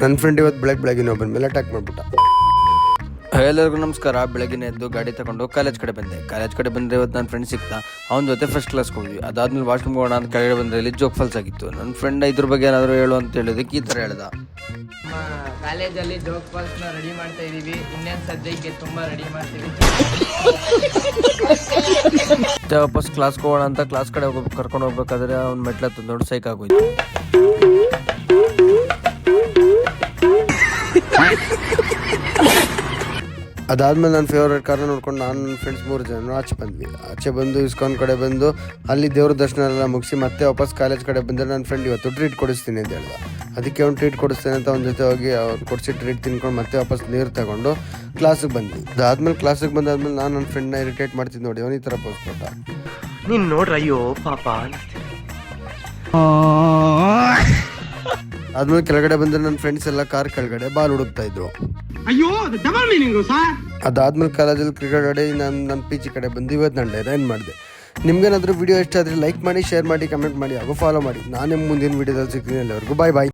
ನನ್ನ ಫ್ರೆಂಡ್ ಇವತ್ತು ಬೆಳಗ್ಗೆ ಒಬ್ಬನ ಮೇಲೆ ಅಟ್ಯಾಕ್ ಮಾಡ್ಬಿಟ್ಟ. ಎಲ್ಲರಿಗೂ ನಮಸ್ಕಾರ. ಬೆಳಗಿನ ಎದ್ದು ಗಾಡಿ ತಗೊಂಡು ಕಾಲೇಜ್ ಕಡೆ ಬಂದರೆ ಇವತ್ತು ನನ್ನ ಫ್ರೆಂಡ್ ಸಿಕ್ತಾ. ಅವನ ಜೊತೆ ಫಸ್ಟ್ ಕ್ಲಾಸ್ಗೆ ಹೋದ್ವಿ. ಅದಾದ್ಮೇಲೆ ವಾಶ್ರೂಮ್ ಹೋಗೋಣ ಅಂತ ಕೆಳಗಡೆ ಬಂದರೆ ಇಲ್ಲಿ ಜೋಗ್ ಫಾಲ್ಸ್ ಆಗಿತ್ತು. ನನ್ನ ಫ್ರೆಂಡ್ ಇದ್ರ ಬಗ್ಗೆ ಏನಾದರೂ ಹೇಳು ಅಂತ ಹೇಳಿದಕ್ಕೆ ಈ ಥರ ಹೇಳ್ದ. ಕಾಲೇಜಲ್ಲಿ ಜೋಗ್ ಫಾಲ್ಸ್ನ ರೆಡಿ ಮಾಡ್ತಾ ಇದೀವಿ. ಇನ್ನೇನು ಸದ್ಯಕ್ಕೆ ತುಂಬ ರೆಡಿ ಮಾಡ್ತೀವಿ. ಮತ್ತೆ ವಾಪಸ್ ಕ್ಲಾಸ್ಗೆ ಹೋಗೋಣ ಅಂತ ಕ್ಲಾಸ್ ಕಡೆ ಕರ್ಕೊಂಡು ಹೋಗ್ಬೇಕಾದ್ರೆ ಅವ್ನ ಮೆಟ್ಲತ್ತು ದೊಡ್ಡ ಸೈಕ್ ಆಗೋಯ್ತು. ಅದಾದ್ಮೇಲೆ ನನ್ನ ಫೇವ್ರೇಟ್ ಕಾರ್ನ ನೋಡ್ಕೊಂಡು ನಾನು ನನ್ನ ಫ್ರೆಂಡ್ಸ್ 3 ಜನ ಆಚೆ ಬಂದು ಇಸ್ಕಾನ್ ಕಡೆ ಬಂದು ಅಲ್ಲಿ ದೇವ್ರ ದರ್ಶನ ಎಲ್ಲ ಮುಗಿಸಿ ಮತ್ತೆ ವಾಪಸ್ ಕಾಲೇಜ್ ಕಡೆ ಬಂದರೆ ನನ್ನ ಫ್ರೆಂಡ್ ಇವತ್ತು ಟ್ರೀಟ್ ಕೊಡಿಸ್ತೀನಿ ಅಂತ ಹೇಳ್ದ. ಅದಕ್ಕೆ ಅವ್ನು ಟ್ರೀಟ್ ಕೊಡಿಸ್ತೇನೆ ಅಂತ ಅವ್ನ ಜೊತೆ ಹೋಗಿ ಅವ್ನು ಕೊಡಿಸಿ ಟ್ರೀಟ್ ತಿನ್ಕೊಂಡು ಮತ್ತೆ ವಾಪಸ್ ನೀರು ತಗೊಂಡು ಕ್ಲಾಸಿಗೆ ಬಂದ್ವಿ. ಅದಾದ್ಮೇಲೆ ಕ್ಲಾಸಿಗೆ ಬಂದಾದ್ಮೇಲೆ ನಾನು ನನ್ನ ಫ್ರೆಂಡ್ನ ಇರಿಟೇಟ್ ಮಾಡ್ತಿದ್ದು ನೋಡಿ ಅವನು ಈ ಥರ ಪೋಸ್ ಕೊಟ್ಟ. ನೀನು ನೋಡ್ರ ಅಯ್ಯೋ ಪಾಪ. ಆದ್ಮೇಲೆ ಕೆಳಗಡೆ ಬಂದ್ರೆ ನನ್ನ ಫ್ರೆಂಡ್ಸ್ ಎಲ್ಲ ಕಾರ್ ಕೆಳಗಡೆ ಬಾಲ್ ಹುಡುಕ್ತಾ ಇದ್ರು. ಅದಾದ್ಮೇಲೆ ಕಾಲೇಜಲ್ಲಿ ಕ್ರಿಕೆಟ್ ಆಡಿ ನನ್ನ ಪಿ.ಜಿ ಕಡೆ ಬಂದು ಇವತ್ತು ನಾನು ಡಿಸೈನ್ ಮಾಡಿದೆ. ನಿಮ್ಗೇನಾದ್ರೂ ವಿಡಿಯೋ ಇಷ್ಟ ಆದರೆ ಲೈಕ್ ಮಾಡಿ, ಶೇರ್ ಮಾಡಿ, ಕಮೆಂಟ್ ಮಾಡಿ ಹಾಗೂ ಫಾಲೋ ಮಾಡಿ. ನಾನೇ ಮುಂದಿನ ವಿಡಿಯೋದಲ್ಲಿ ಸಿಗ್ತೀನಿ. ಎಲ್ಲರಿಗೂ ಬಾಯ್.